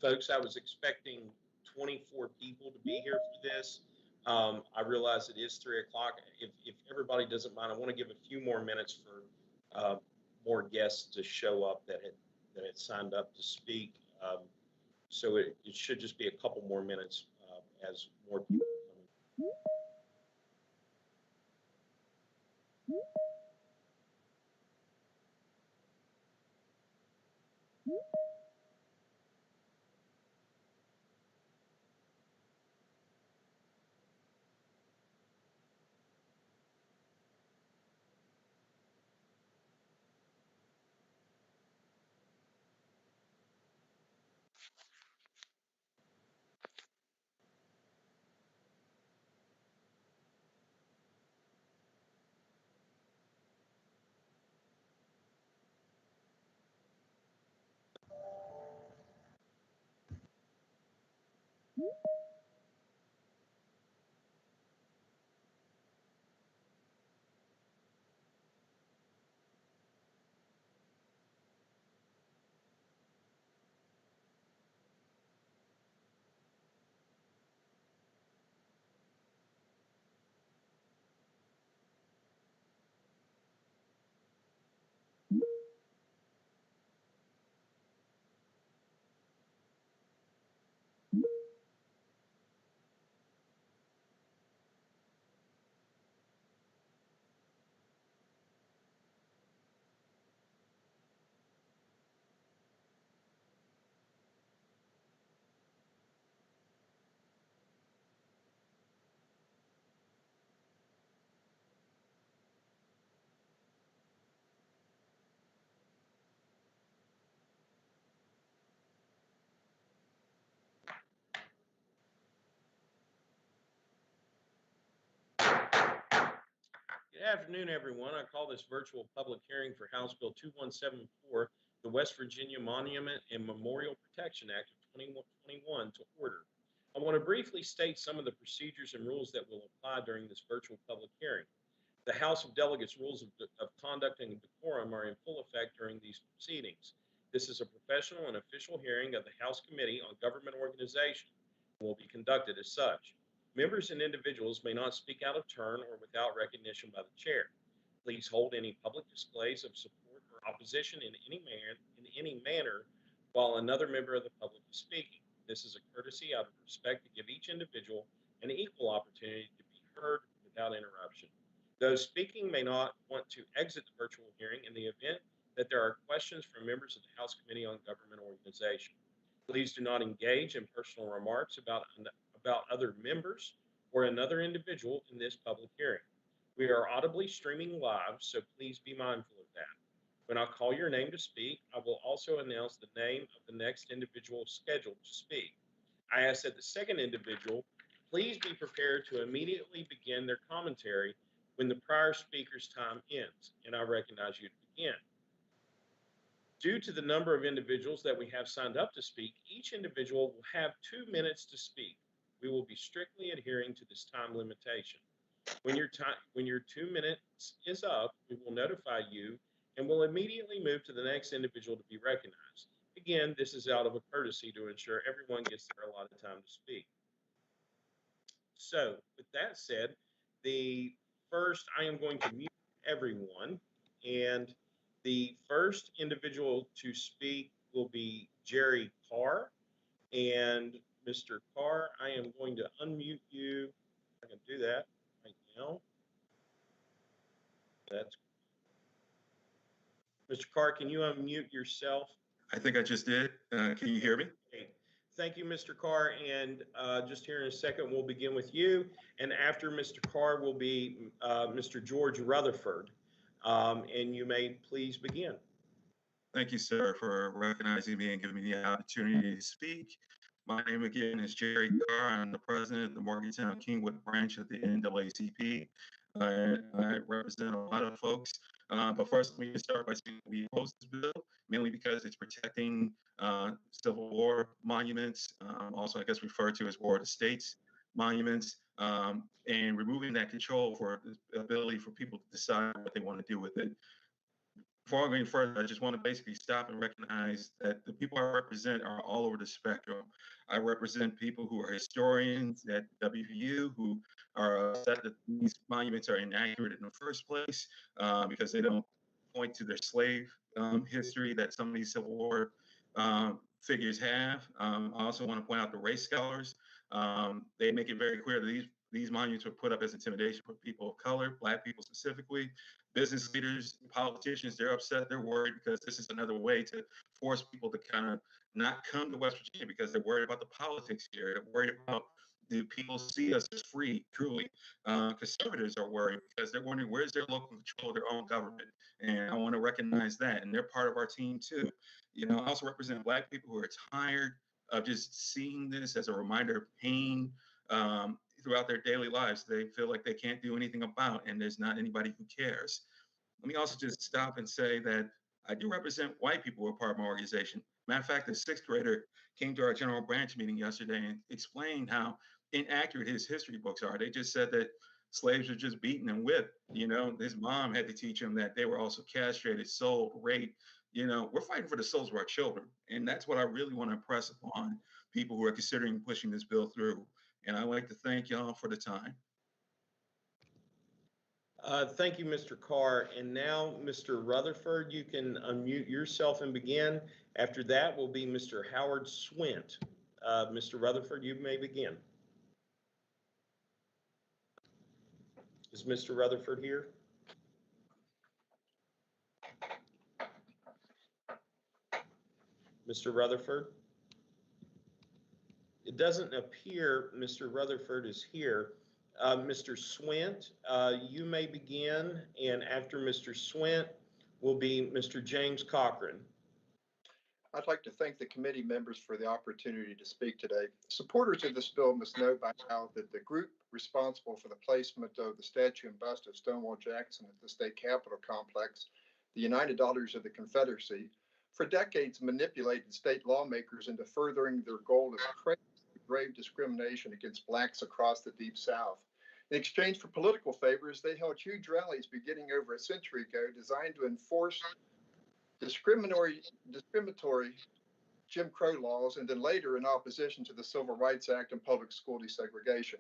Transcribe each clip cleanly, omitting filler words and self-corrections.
Folks, I was expecting 24 people to be here for this. I realize it is 3 o'clock. If everybody doesn't mind, I want to give a few more minutes for more guests to show up that had signed up to speak. So it should just be a couple more minutes as more people come in. Good afternoon, everyone. I call this virtual public hearing for House Bill 2174, the West Virginia Monument and Memorial Protection Act of 2021 to order. I want to briefly state some of the procedures and rules that will apply during this virtual public hearing. The House of Delegates rules of conduct and decorum are in full effect during these proceedings. This is a professional and official hearing of the House Committee on Government Organization and will be conducted as such. Members and individuals may not speak out of turn or without recognition by the chair. Please hold any public displays of support or opposition in any manner while another member of the public is speaking. This is a courtesy out of respect to give each individual an equal opportunity to be heard without interruption. Those speaking may not want to exit the virtual hearing in the event that there are questions from members of the House Committee on Government Organization. Please do not engage in personal remarks about other members or another individual in this public hearing. We are audibly streaming live, so please be mindful of that. When I call your name to speak, I will also announce the name of the next individual scheduled to speak. I ask that the second individual please be prepared to immediately begin their commentary when the prior speaker's time ends, and I recognize you to begin. Due to the number of individuals that we have signed up to speak, each individual will have 2 minutes to speak. We will be strictly adhering to this time limitation. When your 2 minutes is up, we will notify you and will immediately move to the next individual to be recognized. Again, this is out of a courtesy to ensure everyone gets their allotted time to speak. So, with that said, I am going to mute everyone, and the first individual to speak will be Jerry Carr. And Mr. Carr, I am going to unmute you. I can do that right now. Mr. Carr, can you unmute yourself? I think I just did. Can you hear me? Okay. Thank you, Mr. Carr. And just here in a second, we'll begin with you. And after Mr. Carr will be Mr. George Rutherford. And you may please begin. Thank you, sir, for recognizing me and giving me the opportunity to speak. My name again is Jerry Carr. I'm the president of the Morgantown Kingwood branch of the NAACP. I represent a lot of folks. But first, let me start by saying we oppose this bill, mainly because it's protecting Civil War monuments, also I guess referred to as War of the States monuments, and removing that control for the ability for people to decide what they want to do with it. Before I go any further, I just want to basically stop and recognize that the people I represent are all over the spectrum. I represent people who are historians at WVU who are upset that these monuments are inaccurate in the first place because they don't point to their slave history that some of these Civil War figures have. I also want to point out the race scholars. They make it very clear that these monuments were put up as intimidation for people of color, Black people specifically. Business leaders, politicians, they're upset, they're worried because this is another way to force people to kind of not come to West Virginia because they're worried about the politics here. They're worried about, do people see us as free, truly? Conservatives are worried because they're wondering where's their local control of their own government. And I want to recognize that. And they're part of our team too. You know, I also represent Black people who are tired of just seeing this as a reminder of pain throughout their daily lives. They feel like they can't do anything about, and there's not anybody who cares. Let me also just stop and say that I do represent white people who are part of my organization. Matter of fact, a sixth grader came to our general branch meeting yesterday and explained how inaccurate his history books are. They just said that slaves were just beaten and whipped. You know, his mom had to teach him that they were also castrated, sold, raped. You know, we're fighting for the souls of our children. And that's what I really want to impress upon people who are considering pushing this bill through. And I'd like to thank y'all for the time. Thank you, Mr. Carr. And now, Mr. Rutherford, you can unmute yourself and begin. After that will be Mr. Howard Swint. Mr. Rutherford, you may begin. Is Mr. Rutherford here? Mr. Rutherford? It doesn't appear Mr. Rutherford is here. Mr. Swint, you may begin, and after Mr. Swint will be Mr. James Cochran. I'd like to thank the committee members for the opportunity to speak today. Supporters of this bill must know by now that the group responsible for the placement of the statue and bust of Stonewall Jackson at the state capitol complex, the United Daughters of the Confederacy, for decades manipulated state lawmakers into furthering their goal of grave discrimination against Blacks across the Deep South. In exchange for political favors, they held huge rallies beginning over a century ago designed to enforce discriminatory Jim Crow laws, and then later in opposition to the Civil Rights Act and public school desegregation.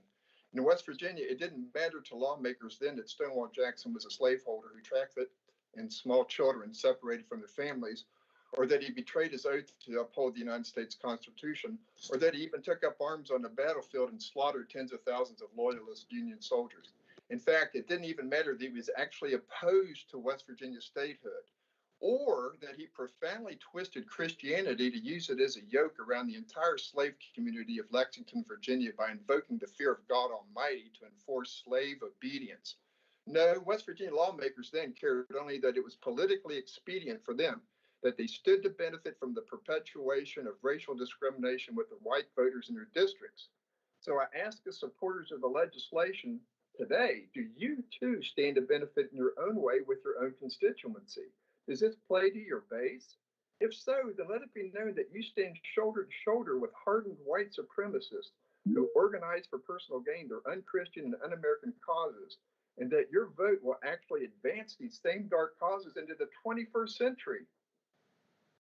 In West Virginia, it didn't matter to lawmakers then that Stonewall Jackson was a slaveholder who trafficked in small children separated from their families, or that he betrayed his oath to uphold the United States Constitution, or that he even took up arms on the battlefield and slaughtered tens of thousands of loyalist Union soldiers. In fact, it didn't even matter that he was actually opposed to West Virginia statehood, or that he profoundly twisted Christianity to use it as a yoke around the entire slave community of Lexington, Virginia, by invoking the fear of God Almighty to enforce slave obedience. No, West Virginia lawmakers then cared only that it was politically expedient for them, that they stood to benefit from the perpetuation of racial discrimination with the white voters in their districts. So I ask the supporters of the legislation today, do you too stand to benefit in your own way with your own constituency? Does this play to your base? If so, then let it be known that you stand shoulder to shoulder with hardened white supremacists who organize for personal gain their unchristian and un-American causes, and that your vote will actually advance these same dark causes into the 21st century.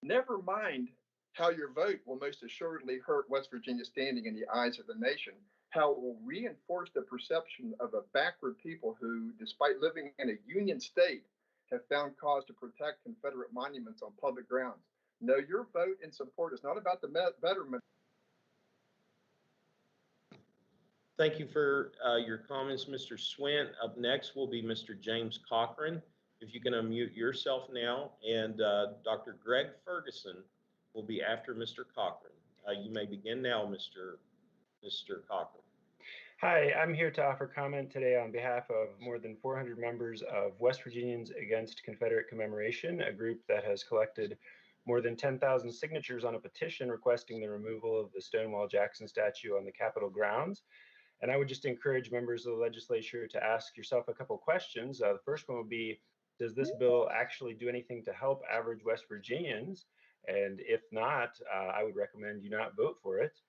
Never mind how your vote will most assuredly hurt West Virginia's standing in the eyes of the nation, how it will reinforce the perception of a backward people who, despite living in a Union state, have found cause to protect Confederate monuments on public grounds. No, your vote in support is not about the betterment. Thank you for your comments, Mr. Swint. Up next will be Mr. James Cochran. If you can unmute yourself now, and Dr. Greg Ferguson will be after Mr. Cochran. You may begin now, Mr. Cochran. Hi, I'm here to offer comment today on behalf of more than 400 members of West Virginians Against Confederate Commemoration, a group that has collected more than 10,000 signatures on a petition requesting the removal of the Stonewall Jackson statue on the Capitol grounds. And I would just encourage members of the legislature to ask yourself a couple questions. The first one would be, does this bill actually do anything to help average West Virginians? And if not, I would recommend you not vote for it.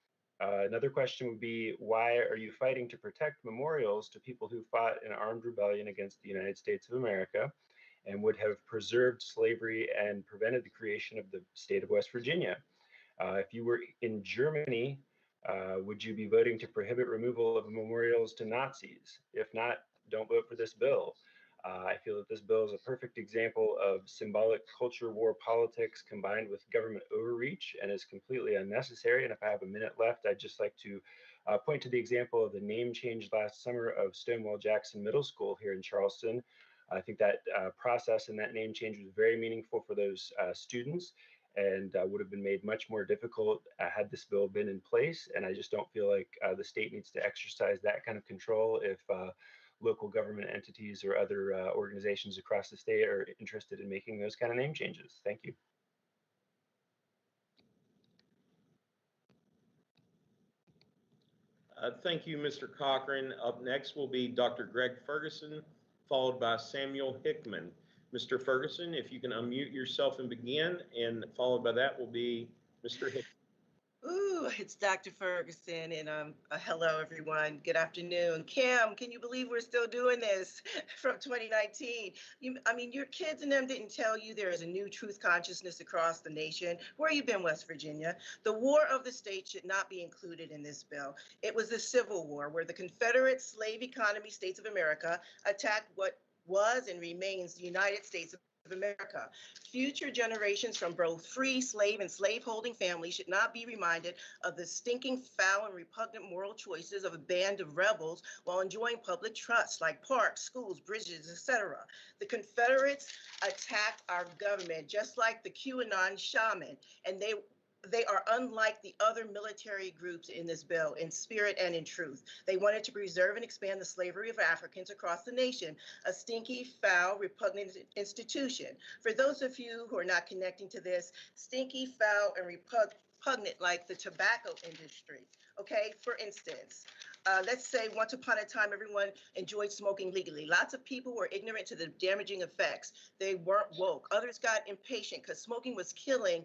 Another question would be, why are you fighting to protect memorials to people who fought in armed rebellion against the United States of America and would have preserved slavery and prevented the creation of the state of West Virginia? If you were in Germany, would you be voting to prohibit removal of memorials to Nazis? If not, don't vote for this bill. I feel that this bill is a perfect example of symbolic culture war politics combined with government overreach and is completely unnecessary. And if I have a minute left, I'd just like to point to the example of the name change last summer of Stonewall Jackson Middle School here in Charleston. I think that process and that name change was very meaningful for those students and would have been made much more difficult had this bill been in place. And I just don't feel like the state needs to exercise that kind of control if local government entities or other organizations across the state are interested in making those kind of name changes. Thank you. Thank you, Mr. Cochran. Up next will be Dr. Greg Ferguson, followed by Samuel Hickman. Mr. Ferguson, if you can unmute yourself and begin, and followed by that will be Mr. Hickman. Ooh, it's Dr. Ferguson, and hello, everyone. Good afternoon. Kim, can you believe we're still doing this from 2019? Your kids and them didn't tell you there is a new truth consciousness across the nation. Where you been, West Virginia? The war of the state should not be included in this bill. It was the Civil War, where the Confederate slave economy states of America attacked what was and remains the United States of America. Future generations from both free slave and slaveholding families should not be reminded of the stinking, foul, and repugnant moral choices of a band of rebels while enjoying public trust like parks, schools, bridges, etc. The Confederates attacked our government just like the QAnon shaman, and they are unlike the other military groups in this bill in spirit and in truth. They wanted to preserve and expand the slavery of Africans across the nation, a stinky, foul, repugnant institution. For those of you who are not connecting to this, stinky, foul, and repugnant like the tobacco industry. Okay, for instance, let's say once upon a time, everyone enjoyed smoking legally. Lots of people were ignorant to the damaging effects. They weren't woke. Others got impatient because smoking was killing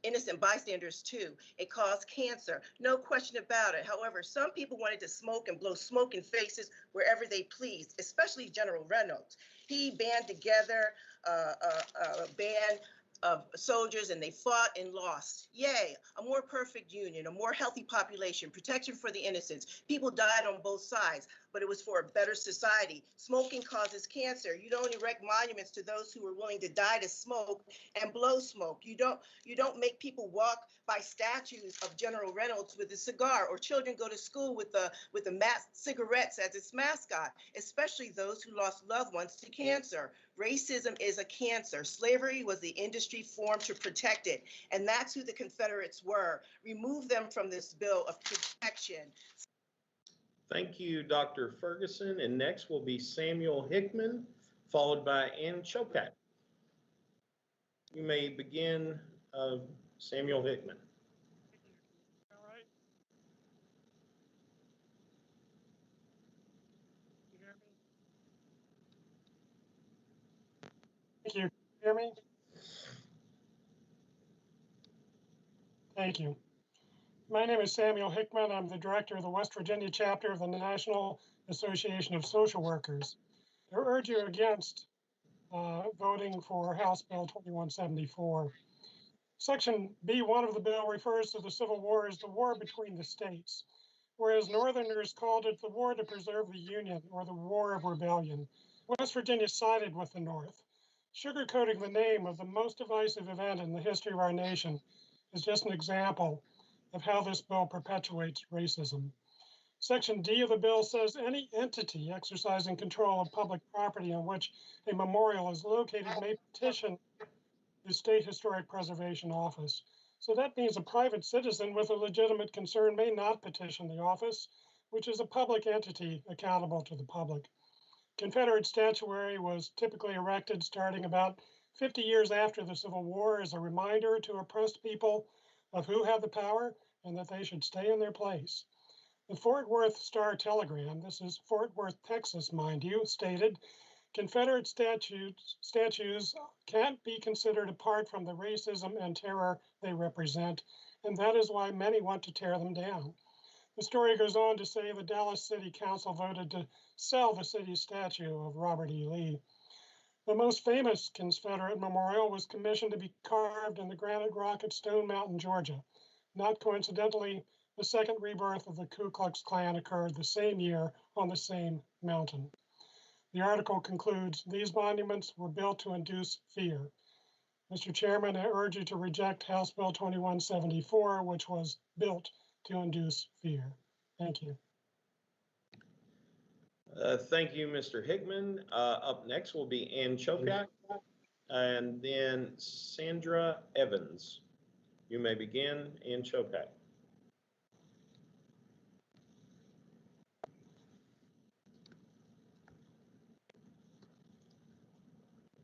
innocent bystanders too. It caused cancer, no question about it. However, some people wanted to smoke and blow smoke in faces wherever they pleased, especially General Reynolds. He band together a band of soldiers, and they fought and lost. Yay, a more perfect union, a more healthy population, protection for the innocents. People died on both sides, but it was for a better society. Smoking causes cancer. You don't erect monuments to those who were willing to die to smoke and blow smoke. You don't make people walk by statues of General Reynolds with a cigar, or children go to school with the mass cigarettes as its mascot, especially those who lost loved ones to cancer. Racism is a cancer. Slavery was the industry formed to protect it, and that's who the Confederates were. Remove them from this bill of protection. Thank you, Dr. Ferguson. And next will be Samuel Hickman, followed by Ann Chopat. You may begin, Samuel Hickman. All right. You hear me? Thank you. Hear me? Thank you. My name is Samuel Hickman. I'm the director of the West Virginia chapter of the National Association of Social Workers. I urge you against voting for House Bill 2174. Section B1 of the bill refers to the Civil War as the war between the states, whereas Northerners called it the war to preserve the Union, or the War of Rebellion. West Virginia sided with the North. Sugarcoating the name of the most divisive event in the history of our nation is just an example of how this bill perpetuates racism. Section D of the bill says any entity exercising control of public property on which a memorial is located may petition the State Historic Preservation Office. So that means a private citizen with a legitimate concern may not petition the office, which is a public entity accountable to the public. Confederate Statuary was typically erected starting about 50 years after the Civil War as a reminder to oppressed people of who had the power and that they should stay in their place. The Fort Worth Star-Telegram, this is Fort Worth, Texas, mind you, stated, Confederate statues can't be considered apart from the racism and terror they represent, and that is why many want to tear them down. The story goes on to say the Dallas City Council voted to sell the city's statue of Robert E. Lee. The most famous Confederate memorial was commissioned to be carved in the granite rock at Stone Mountain, Georgia. Not coincidentally, the second rebirth of the Ku Klux Klan occurred the same year on the same mountain. The article concludes, these monuments were built to induce fear. Mr. Chairman, I urge you to reject House Bill 2174, which was built to induce fear. Thank you. Thank you, Mr. Hickman. Up next will be Ann Chopak and then Sandra Evans. You may begin, Ann Chopak.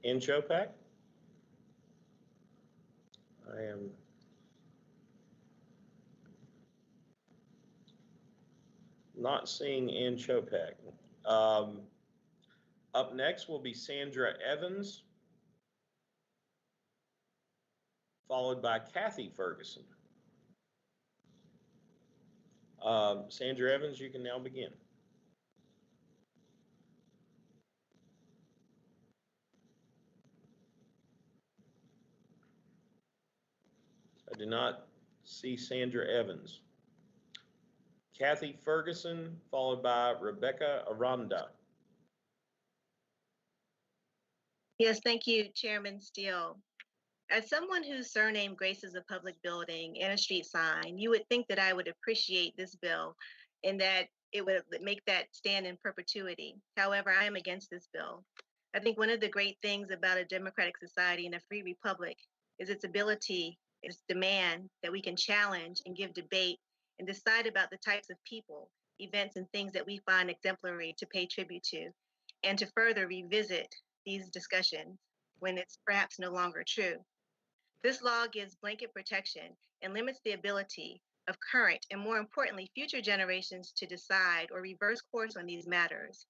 Ann Chopak? I am not seeing Ann Chopak. Up next will be Sandra Evans, followed by Kathy Ferguson. Sandra Evans, you can now begin. I do not see Sandra Evans. Kathy Ferguson, followed by Rebecca Aranda. Yes, thank you, Chairman Steele. As someone whose surname graces a public building and a street sign, you would think that I would appreciate this bill and that it would make that stand in perpetuity. However, I am against this bill. I think one of the great things about a democratic society and a free republic is its ability, its demand that we can challenge and give debate and decide about the types of people, events, and things that we find exemplary to pay tribute to, and to further revisit these discussions when it's perhaps no longer true. This law gives blanket protection and limits the ability of current and, more importantly, future generations to decide or reverse course on these matters.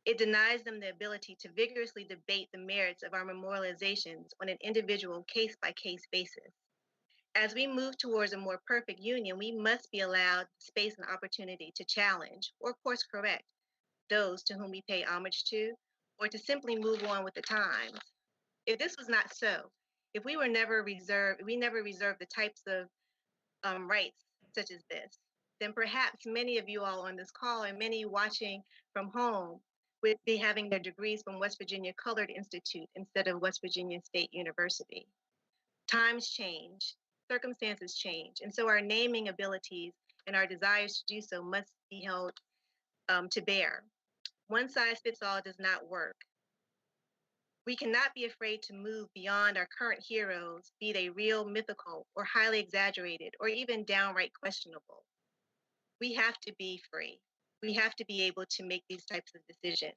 It denies them the ability to vigorously debate the merits of our memorializations on an individual case-by-case basis. As we move towards a more perfect union, we must be allowed space and opportunity to challenge or course correct those to whom we pay homage to, or to simply move on with the times. If this was not so, if we never reserved the types of rights such as this, then perhaps many of you all on this call and many watching from home would be having their degrees from West Virginia Colored Institute instead of West Virginia State University. Times change, circumstances change, and so our naming abilities and our desires to do so must be held to bear. One size fits all does not work. We cannot be afraid to move beyond our current heroes, be they real, mythical, or highly exaggerated, or even downright questionable. We have to be free. We have to be able to make these types of decisions.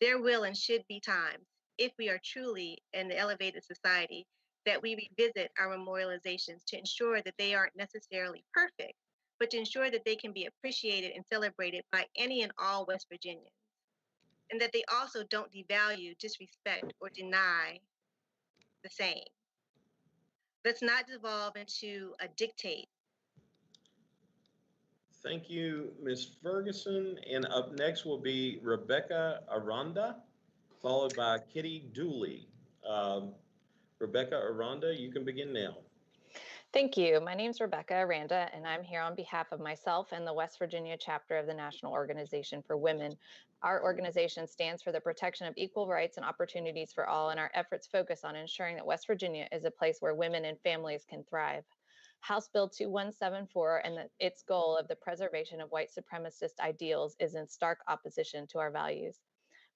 There will and should be times, if we are truly an elevated society, that we revisit our memorializations to ensure that they aren't necessarily perfect, but to ensure that they can be appreciated and celebrated by any and all West Virginians, and that they also don't devalue, disrespect, or deny the same. Let's not devolve into a dictate. Thank you, Ms. Ferguson. And up next will be Rebecca Aranda, followed by Kitty Dooley. Rebecca Aranda, you can begin now. Thank you. My name is Rebecca Aranda, and I'm here on behalf of myself and the West Virginia chapter of the National Organization for Women. Our organization stands for the protection of equal rights and opportunities for all, and our efforts focus on ensuring that West Virginia is a place where women and families can thrive. House Bill 2174 and its goal of the preservation of white supremacist ideals is in stark opposition to our values.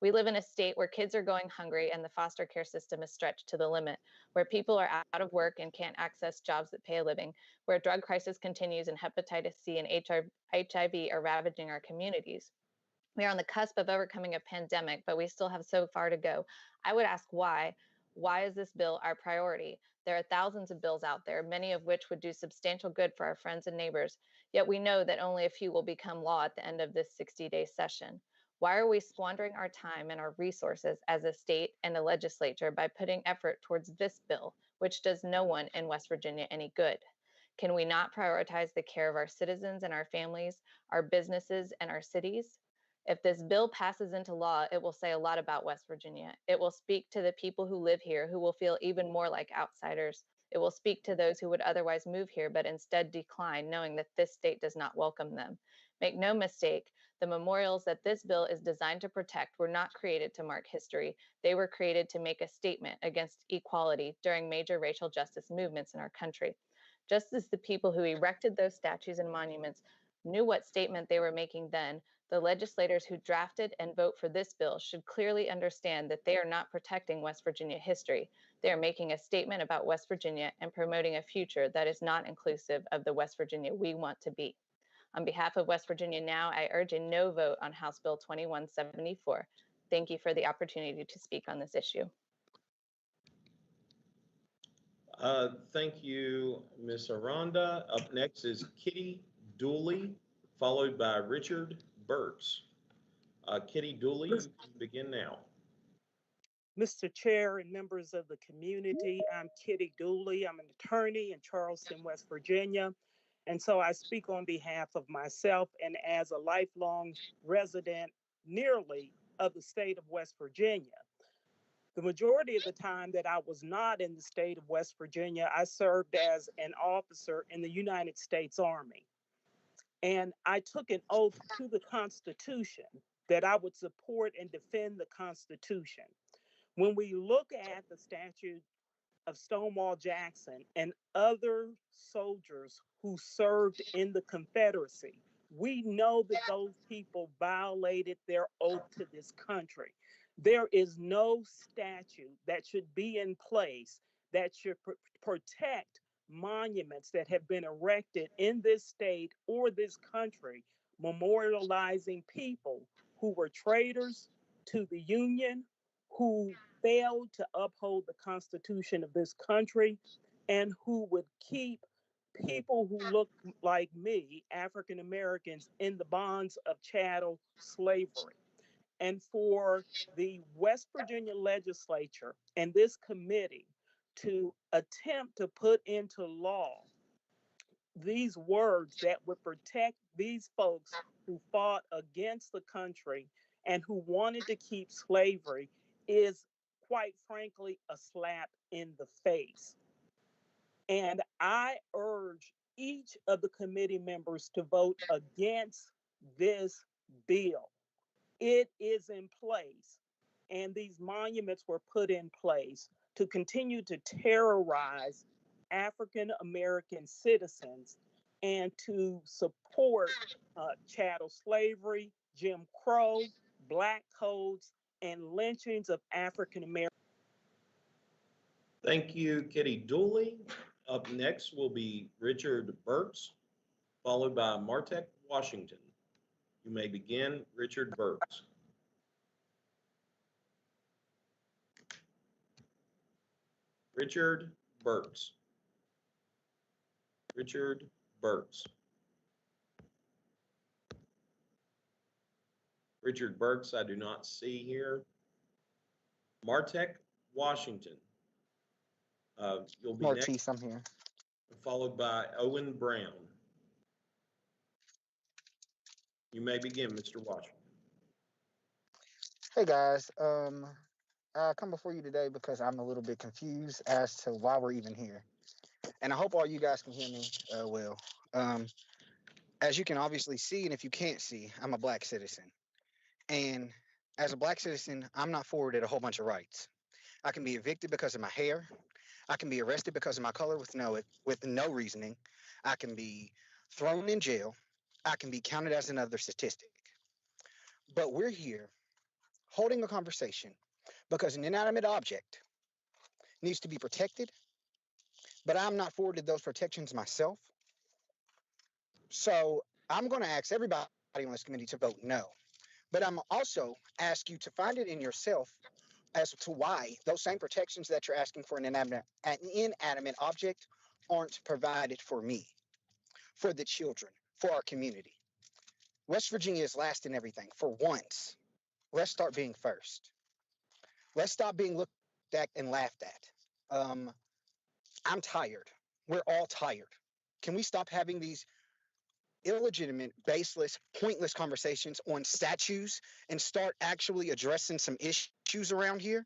We live in a state where kids are going hungry and the foster care system is stretched to the limit, where people are out of work and can't access jobs that pay a living, where a drug crisis continues and hepatitis C and HIV are ravaging our communities. We are on the cusp of overcoming a pandemic, but we still have so far to go. I would ask why. Why is this bill our priority? There are thousands of bills out there, many of which would do substantial good for our friends and neighbors, yet we know that only a few will become law at the end of this 60-day session. Why are we squandering our time and our resources as a state and a legislature by putting effort towards this bill, which does no one in West Virginia any good? Can we not prioritize the care of our citizens and our families, our businesses and our cities? If this bill passes into law, it will say a lot about West Virginia. It will speak to the people who live here, who will feel even more like outsiders. It will speak to those who would otherwise move here, but instead decline, knowing that this state does not welcome them. Make no mistake, the memorials that this bill is designed to protect were not created to mark history. They were created to make a statement against equality during major racial justice movements in our country. Just as the people who erected those statues and monuments knew what statement they were making then, the legislators who drafted and vote for this bill should clearly understand that they are not protecting West Virginia history. They are making a statement about West Virginia and promoting a future that is not inclusive of the West Virginia we want to be. On behalf of West Virginia Now, I urge a no vote on House Bill 2174. Thank you for the opportunity to speak on this issue. Thank you, Ms. Aranda. Up next is Kitty Dooley, followed by Richard Burks. Kitty Dooley, you can begin now. Mr. Chair and members of the community, I'm Kitty Dooley. I'm an attorney in Charleston, West Virginia. And so I speak on behalf of myself and as a lifelong resident nearly of the state of West Virginia. The majority of the time that I was not in the state of West Virginia, I served as an officer in the United States Army. And I took an oath to the Constitution that I would support and defend the Constitution. When we look at the statue of Stonewall Jackson and other soldiers who served in the Confederacy, we know that those people violated their oath to this country. There is no statute that should be in place that should protect monuments that have been erected in this state or this country, memorializing people who were traitors to the Union, who failed to uphold the Constitution of this country, and who would keep people who look like me, African Americans, in the bonds of chattel slavery. And for the West Virginia legislature and this committee to attempt to put into law these words that would protect these folks who fought against the country and who wanted to keep slavery is, quite frankly, a slap in the face. And I urge each of the committee members to vote against this bill. It is in place, and these monuments were put in place to continue to terrorize African American citizens and to support chattel slavery, Jim Crow, Black codes, and lynchings of African Americans. Thank you, Kitty Dooley. Up next will be Richard Burks, followed by Martek Washington. You may begin, Richard Burks. Richard Burks. Richard Burks. Richard Burks, I do not see here. Martek Washington. You'll be Martise, next, I'm here. followed by Owen Brown. You may begin, Mr. Washington. Hey guys, I come before you today because I'm a little bit confused as to why we're even here, and I hope all you guys can hear me well. As you can obviously see, and if you can't see, I'm a Black citizen, and as a Black citizen, I'm not afforded a whole bunch of rights. I can be evicted because of my hair. I can be arrested because of my color with no reasoning. I can be thrown in jail. I can be counted as another statistic. But we're here holding a conversation because an inanimate object needs to be protected, but I'm not afforded those protections myself. So I'm going to ask everybody on this committee to vote no. But I'm also ask you to find it in yourself as to why those same protections that you're asking for an inanimate object aren't provided for me, for the children, for our community. West Virginia is last in everything. For once, let's start being first. Let's stop being looked at and laughed at. I'm tired. We're all tired. Can we stop having these illegitimate, baseless, pointless conversations on statues and start actually addressing some issues around here?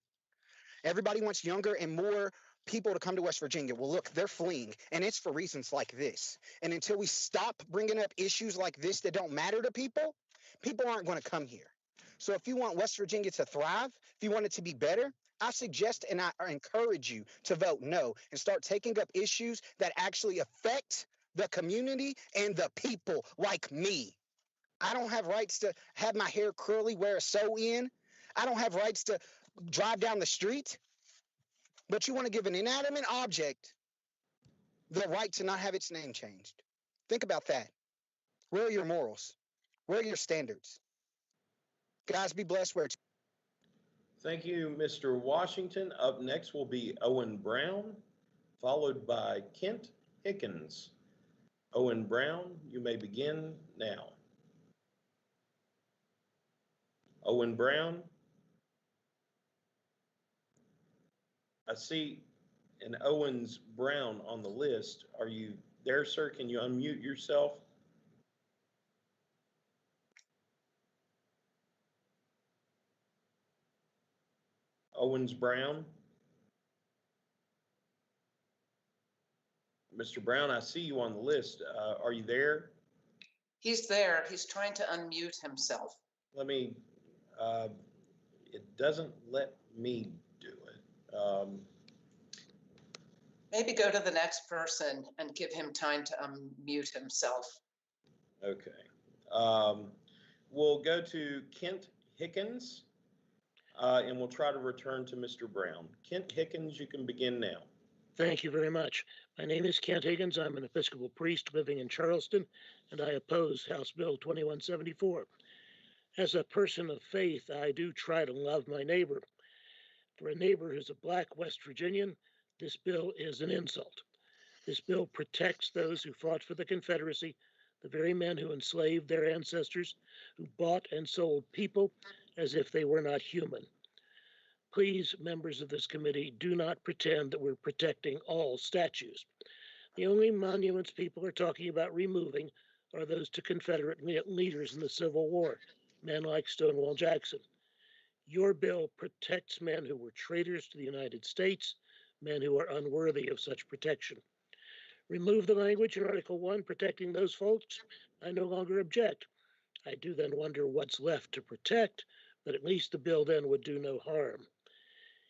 Everybody wants younger and more people to come to West Virginia. Well, look, they're fleeing, and it's for reasons like this. And until we stop bringing up issues like this that don't matter to people, people aren't going to come here. So if you want West Virginia to thrive, if you want it to be better, I suggest and I encourage you to vote no and start taking up issues that actually affect the community and the people like me. I don't have rights to have my hair curly, wear a sew-in. I don't have rights to drive down the street. But you want to give an inanimate object the right to not have its name changed. Think about that. Where are your morals? Where are your standards? Guys, be blessed. Where Thank you, Mr. Washington. Up next will be Owen Brown, followed by Kent Higgins. Owen Brown, you may begin now. Owen Brown. I see an Owens Brown on the list. Are you there, sir? Can you unmute yourself? Owens Brown. Mr. Brown, I see you on the list. Are you there? He's there. He's trying to unmute himself. Let me, it doesn't let me do it. Maybe go to the next person and give him time to unmute himself. Okay. We'll go to Kent Higgins, and we'll try to return to Mr. Brown. Kent Higgins, you can begin now. Thank you very much. My name is Kent Higgins. I'm an Episcopal priest living in Charleston, and I oppose House Bill 2174. As a person of faith, I do try to love my neighbor. For a neighbor who's a Black West Virginian, this bill is an insult. This bill protects those who fought for the Confederacy, the very men who enslaved their ancestors, who bought and sold people as if they were not human. Please, members of this committee, do not pretend that we're protecting all statues. The only monuments people are talking about removing are those to Confederate leaders in the Civil War, men like Stonewall Jackson. Your bill protects men who were traitors to the United States, men who are unworthy of such protection. Remove the language in Article 1 protecting those folks. I no longer object. I do then wonder what's left to protect, but at least the bill then would do no harm.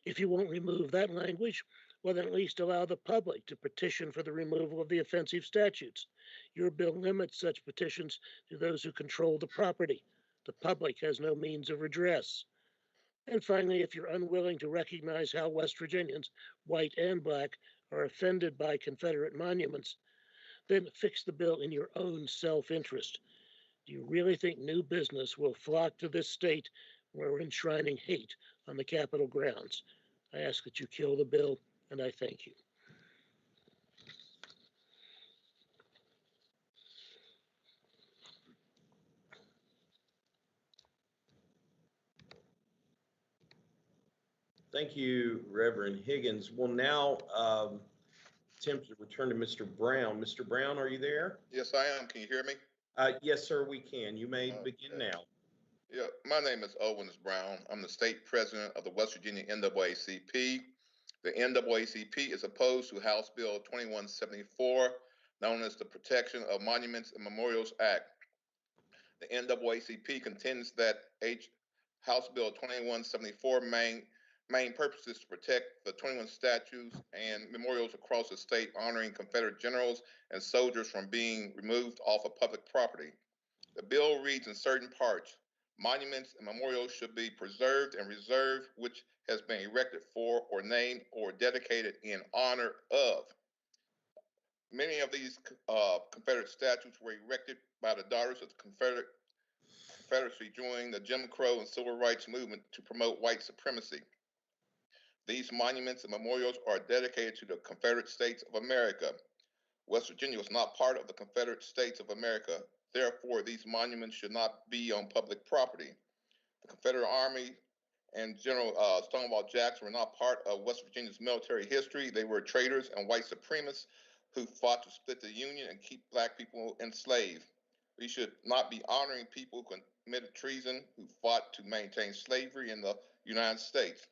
If you won't remove that language, well, then at least allow the public to petition for the removal of the offensive statutes. Your bill limits such petitions to those who control the property. The public has no means of redress. And finally, if you're unwilling to recognize how West Virginians, white and black, are offended by Confederate monuments, then fix the bill in your own self-interest. Do you really think new business will flock to this state where we're enshrining hate on the Capitol grounds? I ask that you kill the bill, and I thank you. Thank you, Reverend Higgins. We'll now attempt to return to Mr. Brown. Mr. Brown, are you there? Yes, I am. Can you hear me? Yes, sir, we can. You may begin now. Yeah, my name is Owen Brown. I'm the state president of the West Virginia NAACP. The NAACP is opposed to House Bill 2174, known as the Protection of Monuments and Memorials Act. The NAACP contends that House Bill 2174 main purpose is to protect the 21 statues and memorials across the state honoring Confederate generals and soldiers from being removed off of public property. The bill reads in certain parts, Monuments and memorials should be preserved and reserved, which has been erected for or named or dedicated in honor of. Many of these Confederate statues were erected by the daughters of the Confederacy during the Jim Crow and Civil Rights movement to promote white supremacy. These monuments and memorials are dedicated to the Confederate States of America. West Virginia was not part of the Confederate States of America. Therefore, these monuments should not be on public property. The Confederate Army and General Stonewall Jackson were not part of West Virginia's military history. They were traitors and white supremacists who fought to split the Union and keep Black people enslaved. We should not be honoring people who committed treason, who fought to maintain slavery in the United States.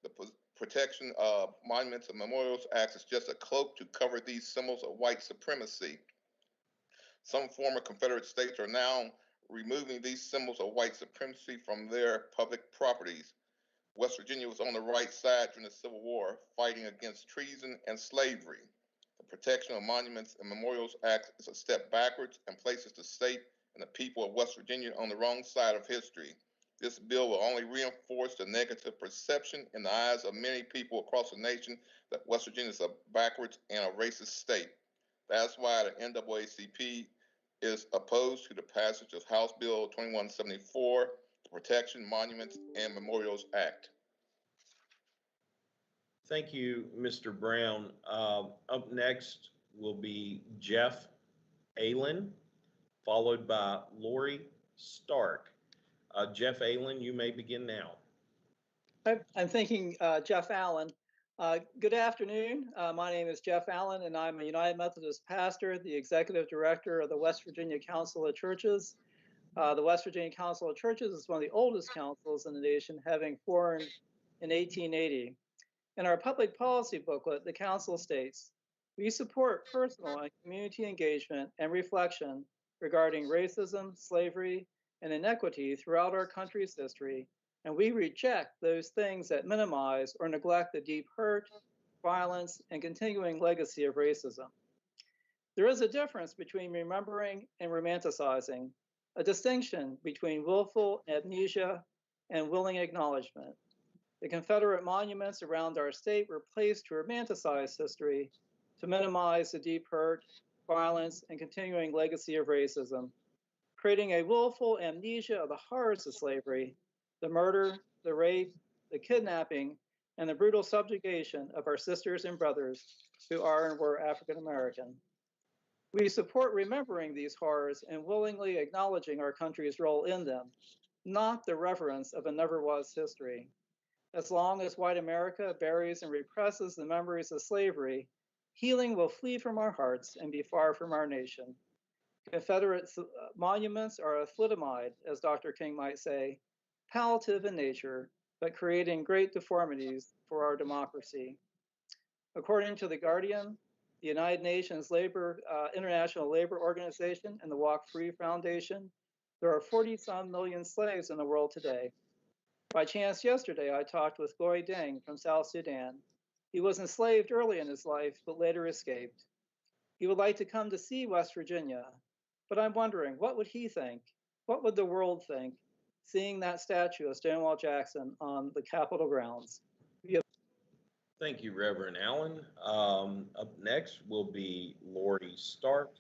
The Protection of Monuments and Memorials Act is just a cloak to cover these symbols of white supremacy. Some former Confederate states are now removing these symbols of white supremacy from their public properties. West Virginia was on the right side during the Civil War, fighting against treason and slavery. The Protection of Monuments and Memorials Act is a step backwards and places the state and the people of West Virginia on the wrong side of history. This bill will only reinforce the negative perception in the eyes of many people across the nation that West Virginia is a backwards and a racist state. That's why the NAACP is opposed to the passage of House Bill 2174, the Protection, Monuments, and Memorials Act. Thank you, Mr. Brown. Up next will be Jeff Allen, followed by Laurie Stark. Jeff Allen, you may begin now. I'm thinking Jeff Allen. Good afternoon. My name is Jeff Allen, and I'm a United Methodist pastor, the executive director of the West Virginia Council of Churches. The West Virginia Council of Churches is one of the oldest councils in the nation, having formed in 1880. In our public policy booklet, the council states, we support personal and community engagement and reflection regarding racism, slavery, and inequity throughout our country's history, and we reject those things that minimize or neglect the deep hurt, violence, and continuing legacy of racism. There is a difference between remembering and romanticizing, a distinction between willful amnesia and willing acknowledgement. The Confederate monuments around our state were placed to romanticize history, to minimize the deep hurt, violence, and continuing legacy of racism, creating a willful amnesia of the horrors of slavery, the murder, the rape, the kidnapping, and the brutal subjugation of our sisters and brothers who are and were African American. We support remembering these horrors and willingly acknowledging our country's role in them, not the reverence of a never was history. As long as white America buries and represses the memories of slavery, healing will flee from our hearts and be far from our nation. Confederate monuments are a thalidomide, as Dr. King might say, palliative in nature, but creating great deformities for our democracy. According to The Guardian, the United Nations International Labor Organization and the Walk Free Foundation, there are 40-some million slaves in the world today. By chance yesterday, I talked with Goy Deng from South Sudan. He was enslaved early in his life, but later escaped. He would like to come to see West Virginia, but I'm wondering, what would he think? What would the world think, seeing that statue of Stonewall Jackson on the Capitol grounds? Thank you, Reverend Allen. Up next will be Laurie Stark,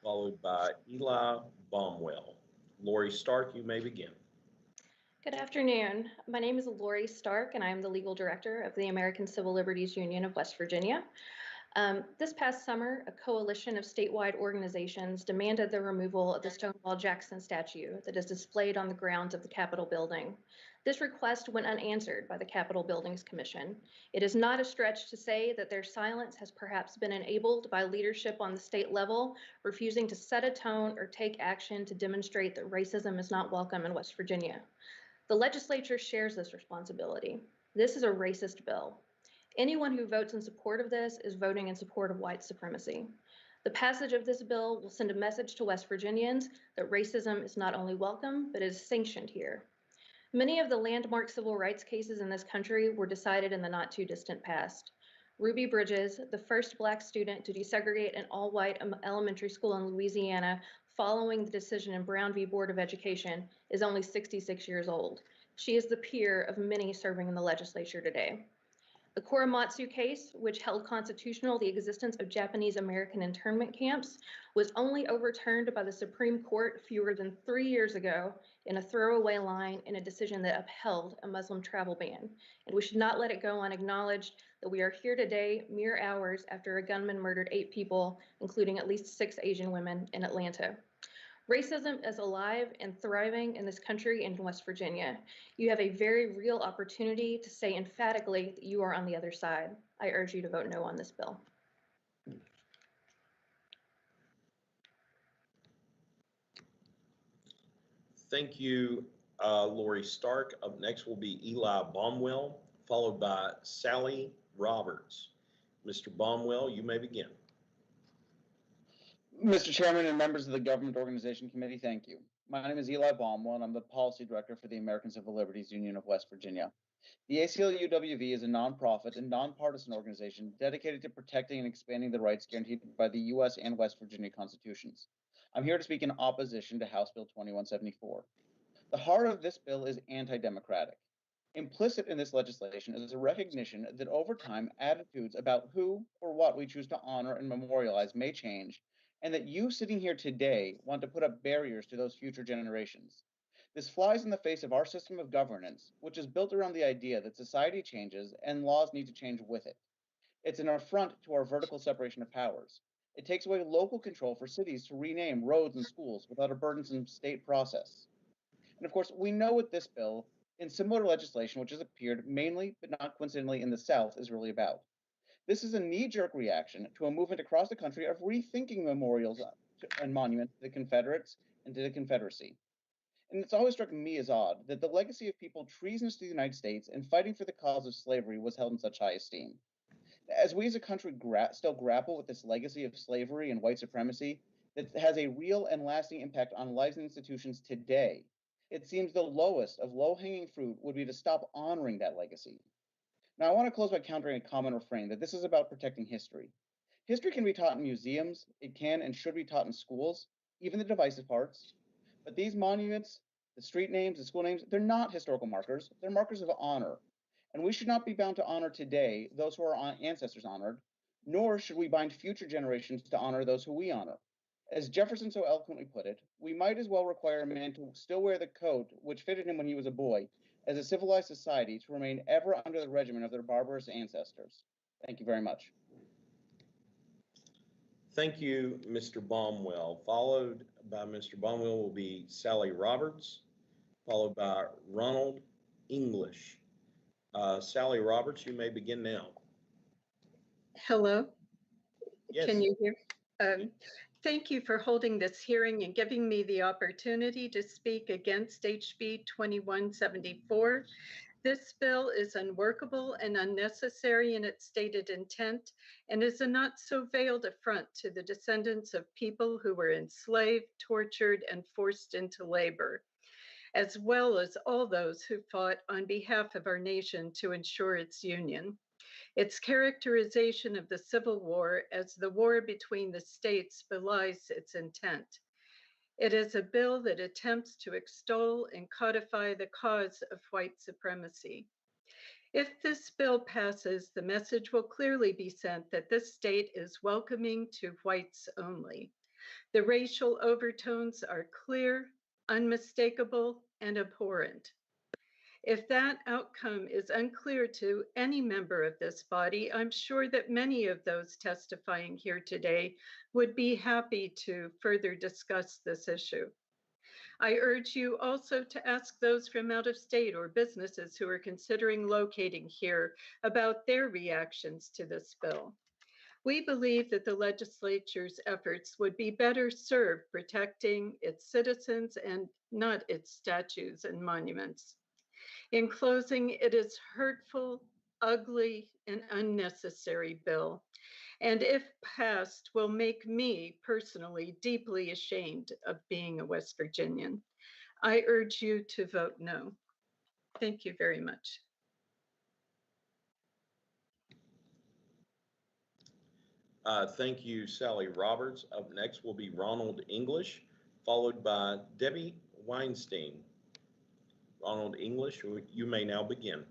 followed by Eli Baumwell. Laurie Stark, you may begin. Good afternoon. My name is Laurie Stark, and I am the legal director of the American Civil Liberties Union of West Virginia. This past summer, a coalition of statewide organizations demanded the removal of the Stonewall Jackson statue that is displayed on the grounds of the Capitol building. This request went unanswered by the Capitol Buildings Commission. It is not a stretch to say that their silence has perhaps been enabled by leadership on the state level, refusing to set a tone or take action to demonstrate that racism is not welcome in West Virginia. The legislature shares this responsibility. This is a racist bill. Anyone who votes in support of this is voting in support of white supremacy. The passage of this bill will send a message to West Virginians that racism is not only welcome, but is sanctioned here. Many of the landmark civil rights cases in this country were decided in the not too distant past. Ruby Bridges, the first Black student to desegregate an all-white elementary school in Louisiana, following the decision in Brown v. Board of Education, is only 66 years old. She is the peer of many serving in the legislature today. The Korematsu case, which held constitutional the existence of Japanese American internment camps, was only overturned by the Supreme Court fewer than 3 years ago in a throwaway line in a decision that upheld a Muslim travel ban. And we should not let it go unacknowledged that we are here today, mere hours after a gunman murdered 8 people, including at least 6 Asian women in Atlanta. Racism is alive and thriving in this country and in West Virginia. You have a very real opportunity to say emphatically that you are on the other side. I urge you to vote no on this bill. Thank you, Laurie Stark. Up next will be Eli Baumwell, followed by Sally Roberts. Mr. Baumwell, you may begin. Mr. Chairman and members of the Government Organization Committee, thank you. My name is Eli Baumwell, and I'm the Policy Director for the American Civil Liberties Union of West Virginia. The ACLU-WV is a nonprofit and nonpartisan organization dedicated to protecting and expanding the rights guaranteed by the U.S. and West Virginia constitutions. I'm here to speak in opposition to House Bill 2174. The heart of this bill is anti-democratic. Implicit in this legislation is a recognition that over time, attitudes about who or what we choose to honor and memorialize may change, and that you sitting here today want to put up barriers to those future generations. This flies in the face of our system of governance, which is built around the idea that society changes and laws need to change with it. It's an affront to our vertical separation of powers. It takes away local control for cities to rename roads and schools without a burdensome state process. And of course, we know what this bill, in similar legislation which has appeared mainly but not coincidentally in the South, is really about. This is a knee-jerk reaction to a movement across the country of rethinking memorials and monuments to the Confederates and to the Confederacy. And it's always struck me as odd that the legacy of people treasonous to the United States and fighting for the cause of slavery was held in such high esteem. As we as a country still grapple with this legacy of slavery and white supremacy that has a real and lasting impact on lives and institutions today, it seems the lowest of low-hanging fruit would be to stop honoring that legacy. Now, I want to close by countering a common refrain that this is about protecting history. History can be taught in museums, it can and should be taught in schools, even the divisive parts. But these monuments, the street names, the school names, they're not historical markers, they're markers of honor. And we should not be bound to honor today those who our ancestors honored, nor should we bind future generations to honor those who we honor. As Jefferson so eloquently put it, we might as well require a man to still wear the coat which fitted him when he was a boy, as a civilized society to remain ever under the regimen of their barbarous ancestors. Thank you very much. Thank you, Mr. Baumwell. Followed by Mr. Baumwell will be Sally Roberts, followed by Ronald English. Sally Roberts, you may begin now. Hello. Yes. Can you hear? Thank you for holding this hearing and giving me the opportunity to speak against HB 2174. This bill is unworkable and unnecessary in its stated intent and is a not so veiled affront to the descendants of people who were enslaved, tortured, and forced into labor, as well as all those who fought on behalf of our nation to ensure its union. Its characterization of the Civil War as the war between the states belies its intent. It is a bill that attempts to extol and codify the cause of white supremacy. If this bill passes, the message will clearly be sent that this state is welcoming to whites only. The racial overtones are clear, unmistakable, and abhorrent. If that outcome is unclear to any member of this body, I'm sure that many of those testifying here today would be happy to further discuss this issue. I urge you also to ask those from out of state or businesses who are considering locating here about their reactions to this bill. We believe that the legislature's efforts would be better served protecting its citizens and not its statues and monuments. In closing, it is hurtful, ugly, and unnecessary bill, and if passed, will make me personally deeply ashamed of being a West Virginian. I urge you to vote no. Thank you very much. Thank you, Sally Roberts. Up next will be Ronald English, followed by Debbie Weinstein. Ronald English, you may now begin.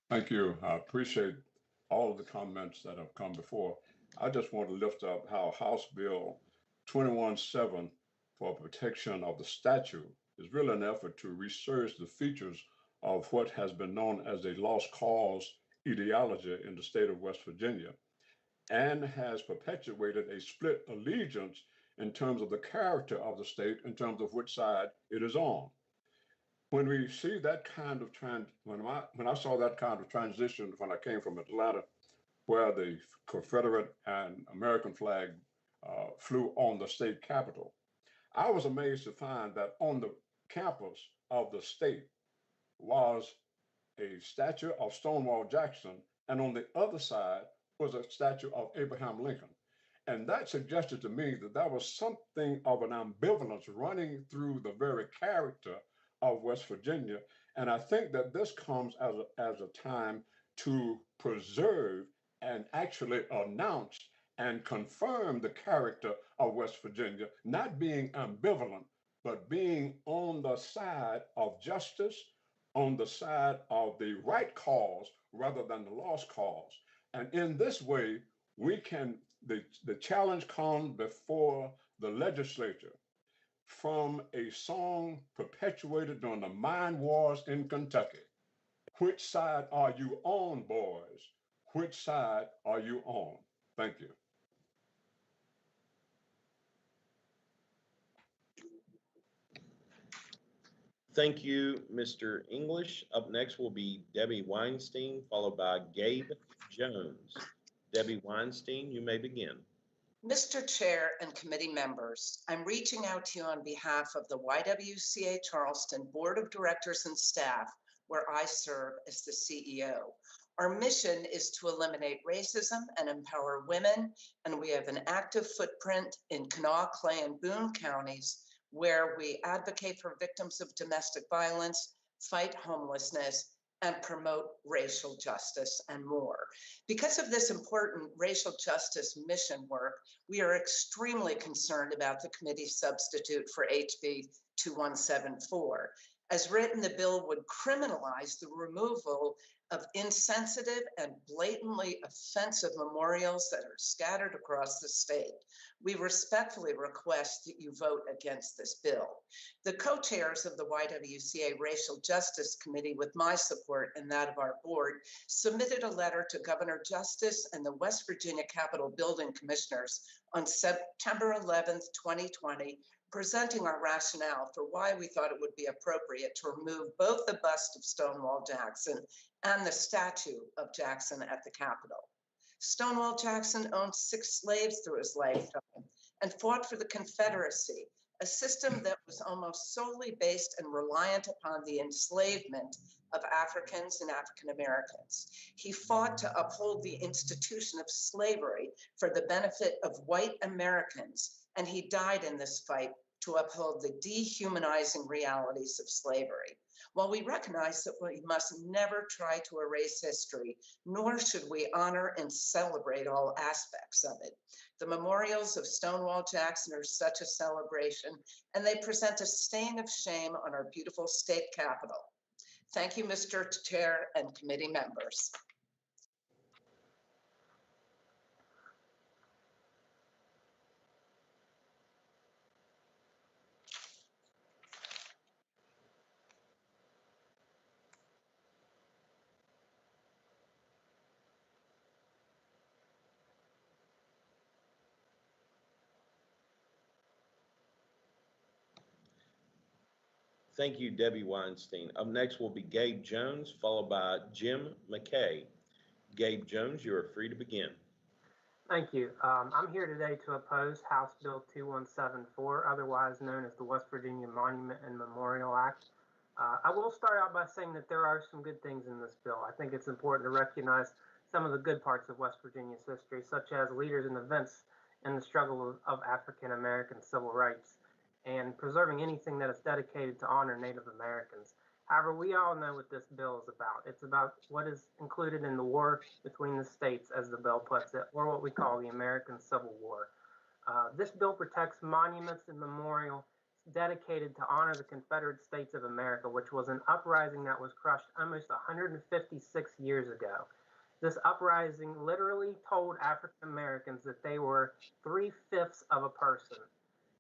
Thank you. I appreciate all of the comments that have come before. I just want to lift up how House Bill 21-7 for protection of the statute is really an effort to research the features of what has been known as a lost cause ideology in the state of West Virginia, and has perpetuated a split allegiance in terms of the character of the state, in terms of which side it is on. When we see that kind of when I saw that kind of transition when I came from Atlanta, where the Confederate and American flag flew on the state capitol, I was amazed to find that on the campus of the state was a statue of Stonewall Jackson, and on the other side was a statue of Abraham Lincoln. And that suggested to me that there was something of an ambivalence running through the very character of West Virginia. And I think that this comes as a time to preserve and actually announce and confirm the character of West Virginia, not being ambivalent, but being on the side of justice, on the side of the right cause rather than the lost cause. And in this way, we can, the challenge comes before the legislature from a song perpetuated during the mine wars in Kentucky. Which side are you on, boys? Which side are you on? Thank you. Thank you, Mr. English. Up next will be Debbie Weinstein, followed by Gabe Jones. Debbie Weinstein, you may begin. Mr. Chair and committee members, I'm reaching out to you on behalf of the YWCA Charleston Board of Directors and staff, where I serve as the CEO. Our mission is to eliminate racism and empower women, and we have an active footprint in Kanawha, Clay, and Boone counties, where we advocate for victims of domestic violence, fight homelessness, and promote racial justice and more. Because of this important racial justice mission work, we are extremely concerned about the committee substitute for HB 2174. As written, the bill would criminalize the removal of insensitive and blatantly offensive memorials that are scattered across the state. We respectfully request that you vote against this bill. The co-chairs of the YWCA Racial Justice Committee, with my support and that of our board, submitted a letter to Governor Justice and the West Virginia Capitol Building Commissioners on September 11th, 2020, presenting our rationale for why we thought it would be appropriate to remove both the bust of Stonewall Jackson and the statue of Jackson at the Capitol. Stonewall Jackson owned 6 slaves through his lifetime and fought for the Confederacy, a system that was almost solely based and reliant upon the enslavement of Africans and African Americans. He fought to uphold the institution of slavery for the benefit of white Americans, and he died in this fight to uphold the dehumanizing realities of slavery. While we recognize that we must never try to erase history, nor should we honor and celebrate all aspects of it, the memorials of Stonewall Jackson are such a celebration, and they present a stain of shame on our beautiful state capitol. Thank you, Mr. Chair and committee members. Thank you, Debbie Weinstein. Up next will be Gabe Jones, followed by Jim Mckay. Gabe Jones, you are free to begin. Thank you. I'm here today to oppose House Bill 2174, otherwise known as the West Virginia Monument and Memorial Act. I will start out by saying that there are some good things in this bill. I think it's important to recognize some of the good parts of West Virginia's history, such as leaders and events in the struggle of African American civil rights, and preserving anything that is dedicated to honor Native Americans. However, we all know what this bill is about. It's about what is included in the war between the states, as the bill puts it, or what we call the American Civil War. This bill protects monuments and memorials dedicated to honor the Confederate States of America, which was an uprising that was crushed almost 156 years ago. This uprising literally told African Americans that they were 3/5 of a person.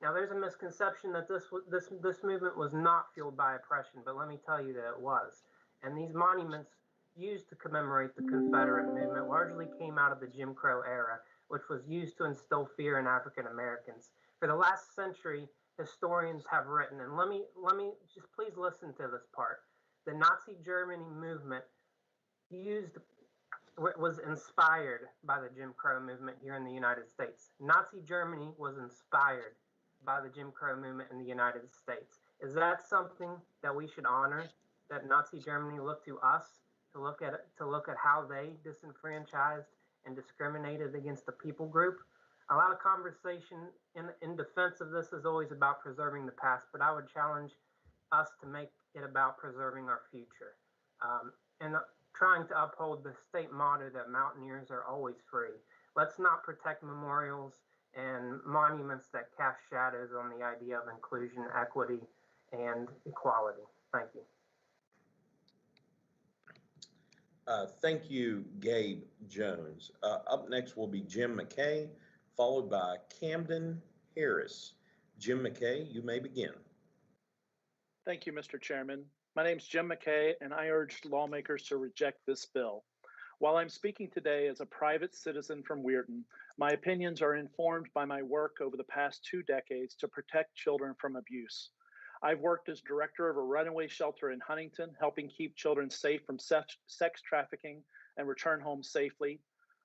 Now, there's a misconception that this movement was not fueled by oppression, but let me tell you that it was. And these monuments used to commemorate the Confederate movement largely came out of the Jim Crow era, which was used to instill fear in African Americans. For the last century, historians have written, and let me just please listen to this part. The Nazi Germany movement was inspired by the Jim Crow movement here in the United States. Nazi Germany was inspired by the Jim Crow movement in the United States. Is that something that we should honor? That Nazi Germany looked to us to look at how they disenfranchised and discriminated against the people group? A lot of conversation in defense of this is always about preserving the past, but I would challenge us to make it about preserving our future. And trying to uphold the state motto that mountaineers are always free. Let's not protect memorials and monuments that cast shadows on the idea of inclusion, equity, and equality. Thank you. Thank you, Gabe Jones. Up next will be Jim Mckay, followed by Camden Harris. Jim Mckay, you may begin. Thank you, Mr. Chairman. My name is Jim Mckay, and I urge lawmakers to reject this bill. While I'm speaking today as a private citizen from Weirton, my opinions are informed by my work over the past 2 decades to protect children from abuse. I've worked as director of a runaway shelter in Huntington, helping keep children safe from sex trafficking and return home safely.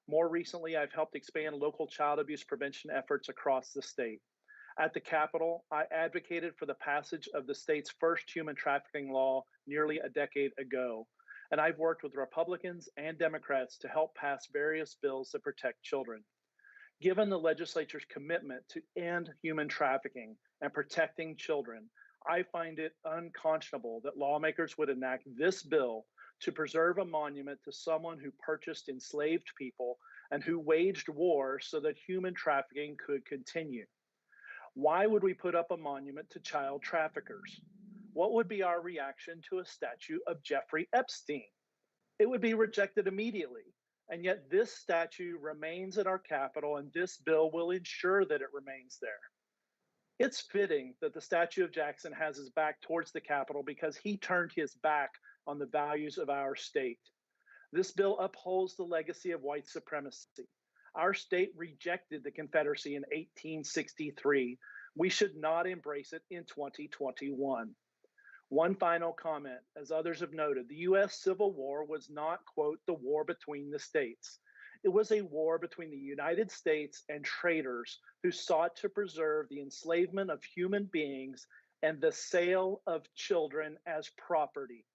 More recently, I've helped expand local child abuse prevention efforts across the state. At the Capitol, I advocated for the passage of the state's first human trafficking law nearly a decade ago, and I've worked with Republicans and Democrats to help pass various bills that protect children. Given the legislature's commitment to end human trafficking and protecting children, I find it unconscionable that lawmakers would enact this bill to preserve a monument to someone who purchased enslaved people and who waged war so that human trafficking could continue. Why would we put up a monument to child traffickers? What would be our reaction to a statue of Jeffrey Epstein? It would be rejected immediately. And yet this statue remains at our Capitol, and this bill will ensure that it remains there. It's fitting that the statue of Jackson has his back towards the Capitol because he turned his back on the values of our state. This bill upholds the legacy of white supremacy. Our state rejected the Confederacy in 1863. We should not embrace it in 2021. One final comment, as others have noted, the U.S. Civil War was not, quote, the war between the states. It was a war between the United States and traitors who sought to preserve the enslavement of human beings and the sale of children as property.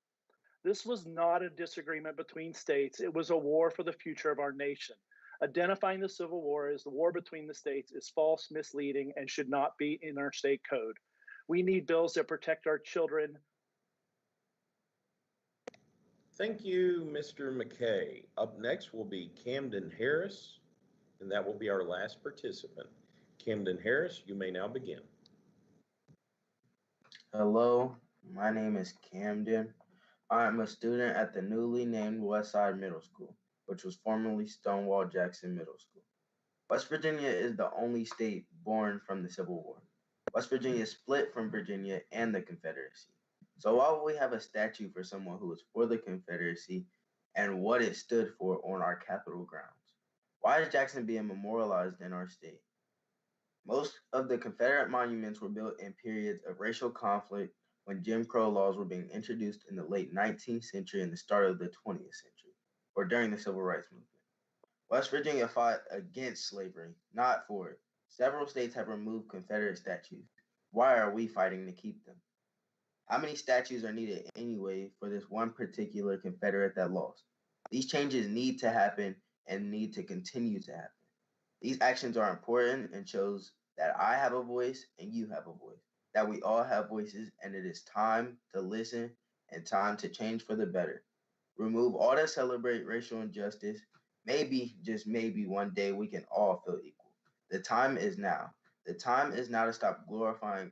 This was not a disagreement between states. It was a war for the future of our nation. Identifying the Civil War as the war between the states is false, misleading, and should not be in our state code. We need bills that protect our children. Thank you, Mr. Mckay. Up next will be Camden Harris, and that will be our last participant. Camden Harris, you may now begin. Hello, my name is Camden. I am a student at the newly named Westside Middle School, which was formerly Stonewall Jackson Middle School. West Virginia is the only state born from the Civil War. West Virginia split from Virginia and the Confederacy. So why would we have a statue for someone who was for the Confederacy and what it stood for on our Capitol grounds? Why is Jackson being memorialized in our state? Most of the Confederate monuments were built in periods of racial conflict when Jim Crow laws were being introduced in the late 19th century and the start of the 20th century, or during the Civil Rights Movement. West Virginia fought against slavery, not for it. Several states have removed Confederate statues. Why are we fighting to keep them? How many statues are needed anyway for this one particular Confederate that lost? These changes need to happen and need to continue to happen. These actions are important and shows that I have a voice and you have a voice, that we all have voices, and it is time to listen and time to change for the better. Remove all that celebrate racial injustice. Maybe, just maybe, one day we can all feel equal. The time is now. The time is now to stop glorifying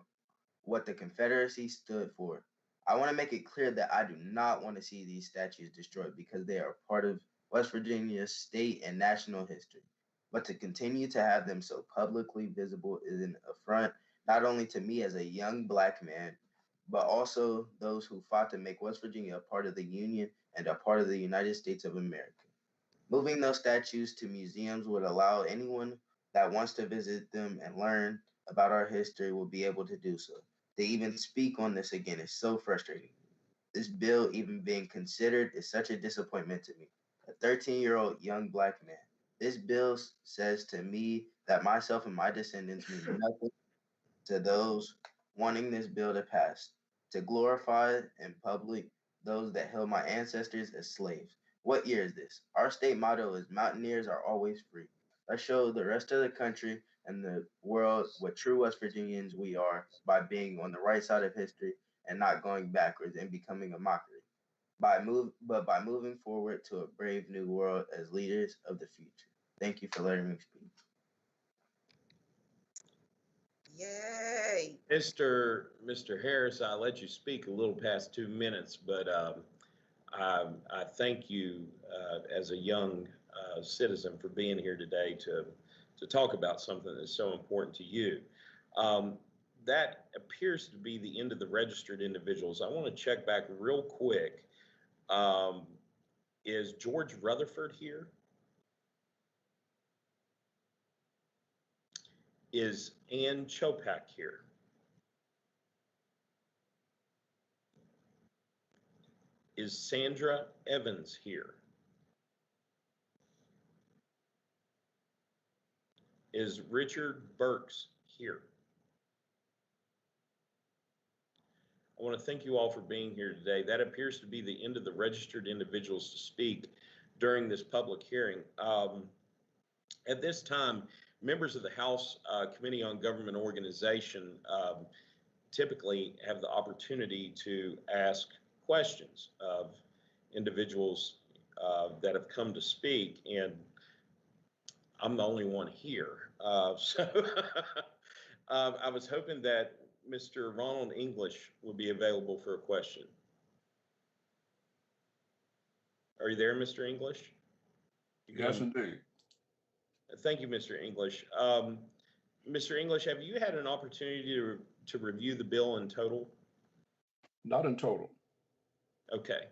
what the Confederacy stood for. I want to make it clear that I do not want to see these statues destroyed because they are part of West Virginia's state and national history. But to continue to have them so publicly visible is an affront not only to me as a young Black man, but also those who fought to make West Virginia a part of the Union and a part of the United States of America. Moving those statues to museums would allow anyone that wants to visit them and learn about our history will be able to do so. To even speak on this again is so frustrating. This bill even being considered is such a disappointment to me. A 13-year-old young Black man. This bill says to me that myself and my descendants mean nothing to those wanting this bill to pass, to glorify in public those that held my ancestors as slaves. What year is this? Our state motto is mountaineers are always free. Let's show the rest of the country and the world what true West Virginians we are by being on the right side of history and not going backwards and becoming a mockery. By moving forward to a brave new world as leaders of the future. Thank you for letting me speak. Yay. Mr. Harris, I let you speak a little past 2 minutes, but I thank you as a young citizen for being here today to talk about something that's so important to you. That appears to be the end of the registered individuals. I want to check back real quick. Is George Rutherford here? Is Ann Chopak here? Is Sandra Evans here? Is Richard Burks here? I want to thank you all for being here today. That appears to be the end of the registered individuals to speak during this public hearing. At this time, members of the House Committee on Government Organization typically have the opportunity to ask questions of individuals that have come to speak, and I'm the only one here. So I was hoping that Mr. Ronald English would be available for a question. Are you there, Mr. English? Yes, indeed. Thank you, Mr. English. Mr. English, have you had an opportunity to review the bill in total? Not in total. Okay.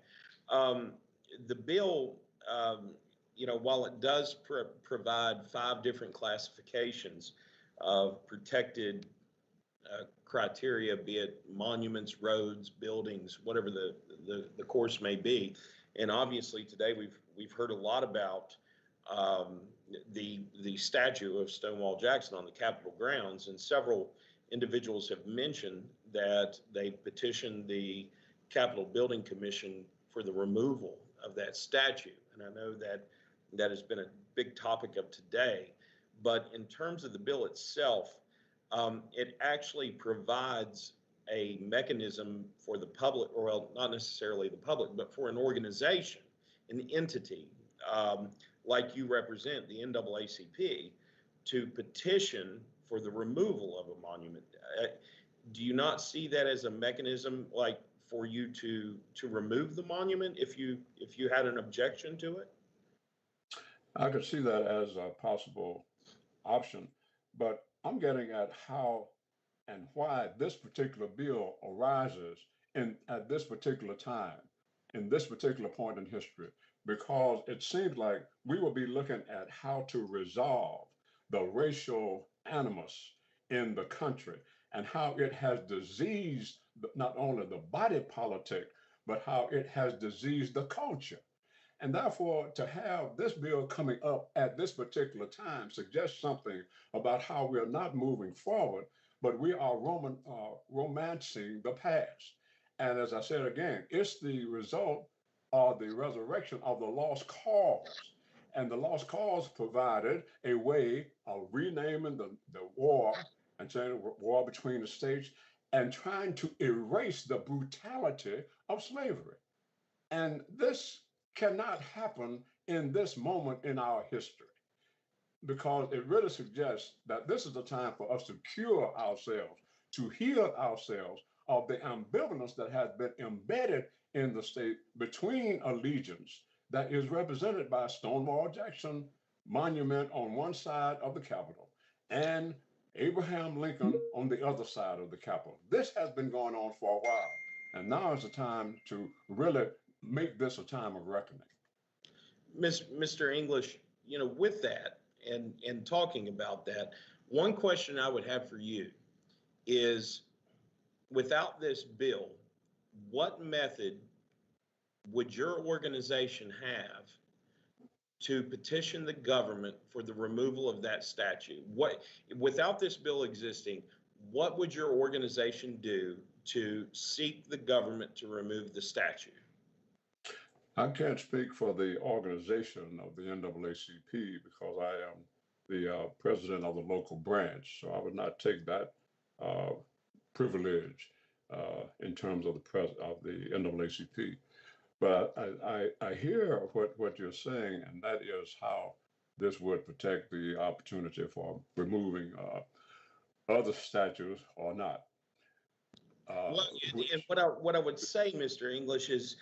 The bill, while it does provide 5 different classifications of protected criteria, be it monuments, roads, buildings, whatever the course may be, and obviously today we've heard a lot about the statue of Stonewall Jackson on the Capitol grounds, and several individuals have mentioned that they petitioned the Capitol Building Commission for the removal of that statue. And I know that has been a big topic of today. But in terms of the bill itself, it actually provides a mechanism for the public, or well, not necessarily the public, but for an organization, an entity like you represent, the NAACP, to petition for the removal of a monument. Do you not see that as a mechanism, like for you to remove the monument if you had an objection to it? I could see that as a possible option, but I'm getting at how and why this particular bill arises at this particular time, in this particular point in history, because it seems like we will be looking at how to resolve the racial animus in the country and how it has diseased not only the body politic, but how it has diseased the culture. And therefore, to have this bill coming up at this particular time suggests something about how we are not moving forward, but we are romancing the past. And as I said again, it's the result of the resurrection of the lost cause. And the lost cause provided a way of renaming the war and saying war between the states and trying to erase the brutality of slavery. And this cannot happen in this moment in our history. because it really suggests that this is the time for us to cure ourselves, to heal ourselves of the ambivalence that has been embedded in the state between allegiance that is represented by Stonewall Jackson Monument on one side of the Capitol and Abraham Lincoln on the other side of the Capitol. This has been going on for a while, and now is the time to really make this a time of reckoning. Mr. English, with that and talking about that, one question I would have for you is, without this bill, what method would your organization have to petition the government for the removal of that statue? Without this bill existing, what would your organization do to seek the government to remove the statue? I can't speak for the organization of the NAACP because I am the president of the local branch, so I would not take that privilege in terms of the NAACP. But I hear what you're saying, and that is how this would protect the opportunity for removing other statues or not. And what I would say, Mr. English, is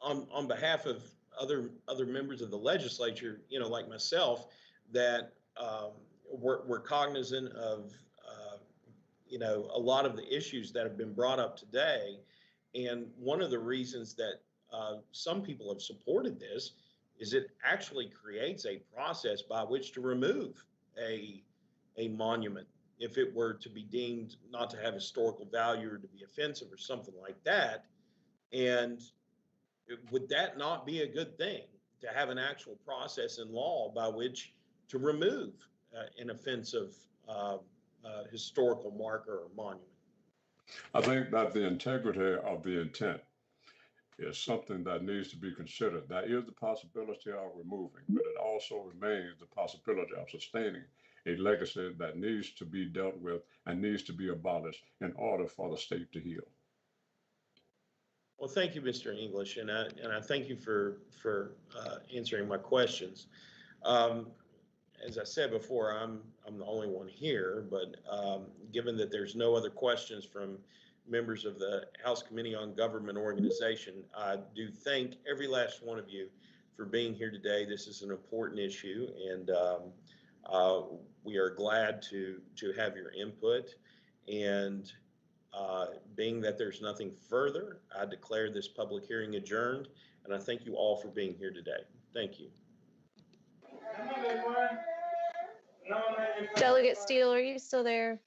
on behalf of other members of the legislature, like myself, that we're cognizant of a lot of the issues that have been brought up today. And one of the reasons that some people have supported this is it actually creates a process by which to remove a monument if it were to be deemed not to have historical value or to be offensive or something like that. And would that not be a good thing, to have an actual process in law by which to remove an offensive historical marker or monument? I think that the integrity of the intent is something that needs to be considered. There is the possibility of removing, but it also remains the possibility of sustaining a legacy that needs to be dealt with and needs to be abolished in order for the state to heal. Well, thank you, Mr. English, and I thank you for answering my questions. As I said before, I'm the only one here, but given that there's no other questions from members of the House Committee on Government Organization, I do thank every last one of you for being here today. This is an important issue, and we are glad to have your input. And being that there's nothing further, I declare this public hearing adjourned, and I thank you all for being here today. Thank you. Delegate Steele, are you still there?